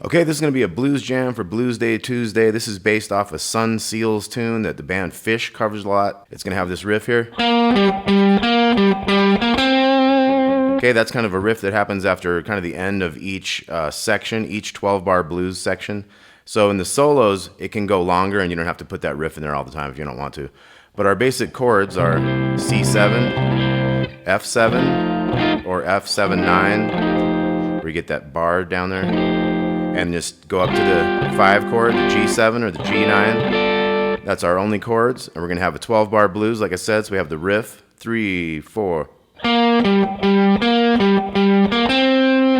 Okay, this is going to be a blues jam for Blues Day Tuesday. This is based off a Sun Seals tune that the band Phish covers a lot. It's going to have this riff here. Okay, that's kind of a riff that happens after kind of the end of each section, each 12-bar blues section. So in the solos, it can go longer and you don't have to put that riff in there all the time if you don't want to. But our basic chords are C7, F7, or F7-9, where you get that bar down there. And just go up to the 5 chord, the G7 or the G9. That's our only chords. And we're going to have a 12-bar blues, like I said. So we have the riff, 3, 4. And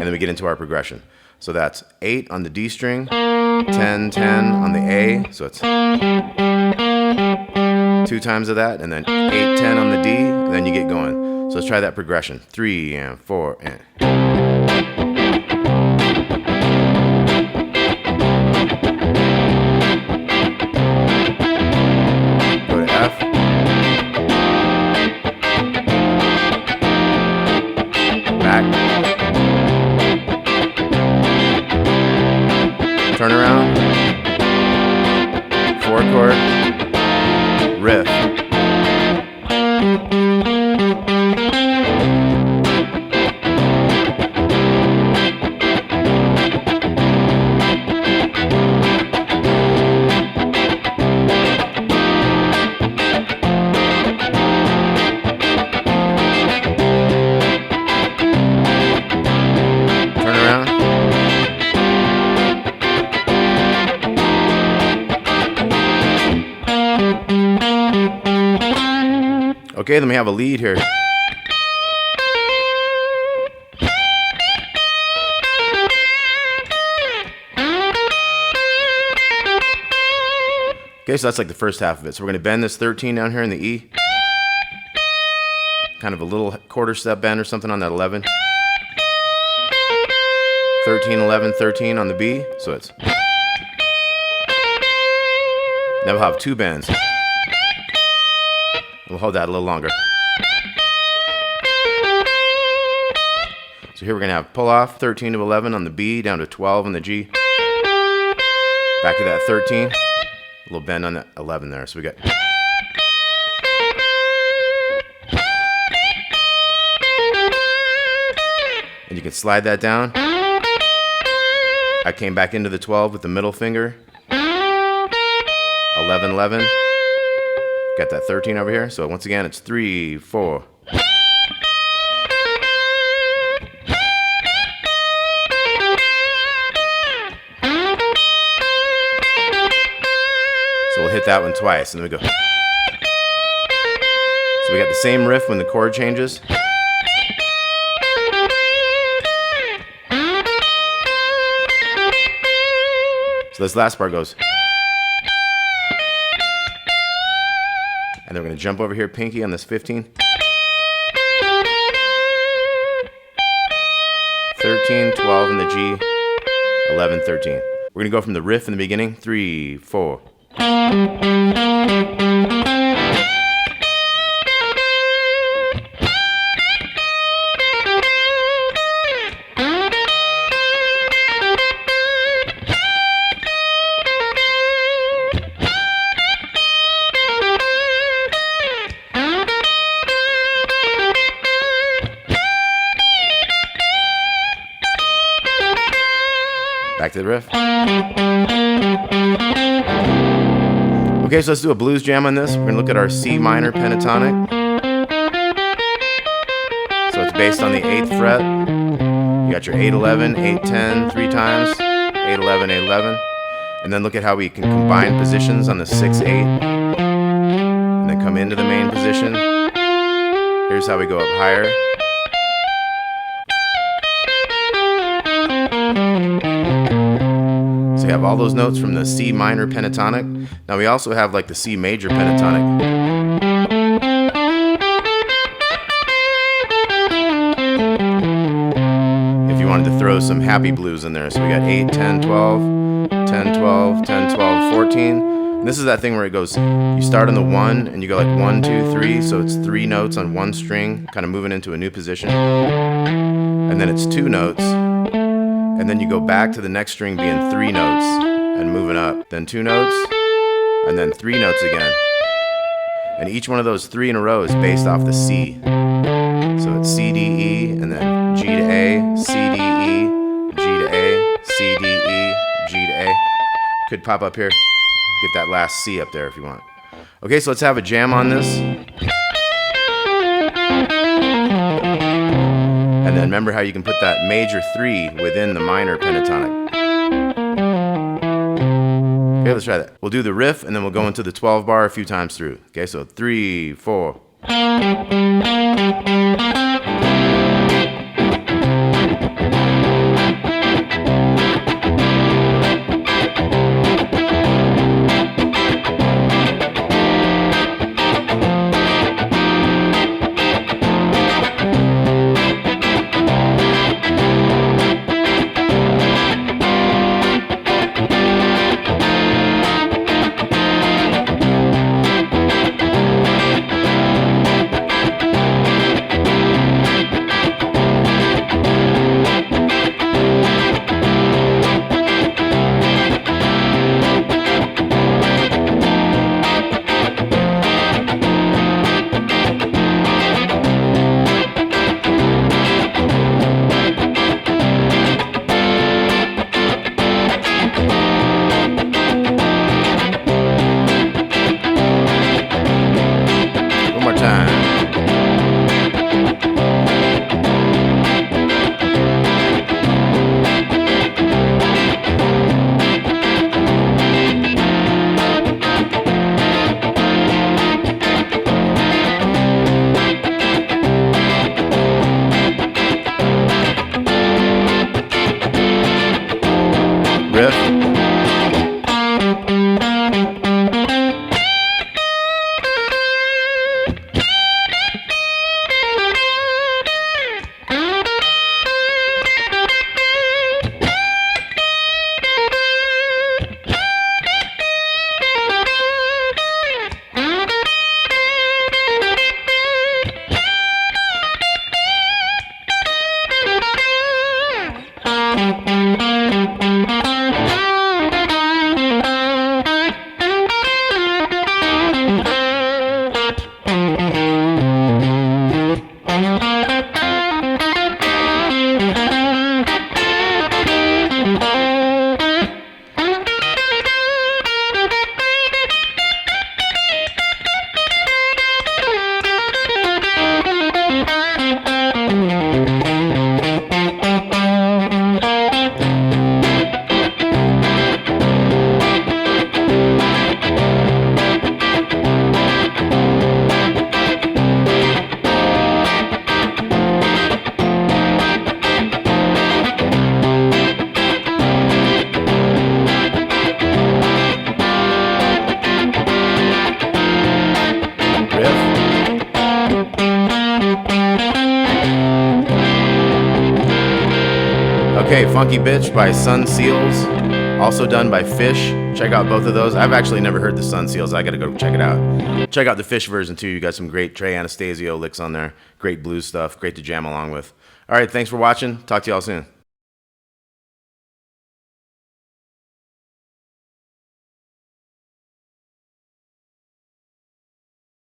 then we get into our progression. So that's 8 on the D string, 10, 10 on the A. So it's 2 times of that. And then 8, 10 on the D. And then you get going. So let's try that progression. 3 and 4 and... Turn around, 4 chord, riff. Okay, then we have a lead here. Okay, so that's like the first half of it. So we're going to bend this 13 down here in the E. Kind of a little quarter step bend or something on that 11. 13, 11, 13 on the B. So it's... Now we'll have 2 bends. We'll hold that a little longer. So here we're going to have pull off 13 to 11 on the B, down to 12 on the G. Back to that 13. A little bend on that 11 there. So we got... And you can slide that down. I came back into the 12 with the middle finger. 11, 11. Got that 13 over here. So once again, it's 3, 4. So we'll hit that one twice, and then we go. So we got the same riff when the chord changes. So this last part goes. And then we're going to jump over here, pinky on this 15. 13, 12 in the G, 11, 13. We're going to go from the riff in the beginning, 3, 4. Back to the riff. Okay, so let's do a blues jam on this. We're gonna look at our C minor pentatonic. So it's based on the 8th fret. You got your 8-11, 8-10 3 times, 8-11, 8-11. And then look at how we can combine positions on the 6-8. And then come into the main position. Here's how we go up higher. So you have all those notes from the C minor pentatonic. Now we also have like the C major pentatonic. If you wanted to throw some happy blues in there. So we got 8, 10, 12, 10, 12, 10, 12, 14. And this is that thing where it goes, you start on the 1 and you go like 1, 2, 3. So it's 3 notes on one string, kind of moving into a new position. And then it's 2 notes. And then you go back to the next string being 3 notes and moving up. Then 2 notes, and then 3 notes again. And each one of those 3 in a row is based off the C. So it's C, D, E, and then G to A, C, D, E, G to A, C, D, E, G to A. Could pop up here. Get that last C up there if you want. Okay, so let's have a jam on this. And then remember how you can put that major 3 within the minor pentatonic. Okay, let's try that. We'll do the riff and then we'll go into the 12 bar a few times through. Okay, so 3, 4. Riff. Okay, Funky Bitch by Sun Seals, also done by Phish. Check out both of those. I've actually never heard the Sun Seals. I gotta go check it out. Check out the Phish version too. You got some great Trey Anastasio licks on there. Great blues stuff. Great to jam along with. All right, thanks for watching. Talk to y'all soon.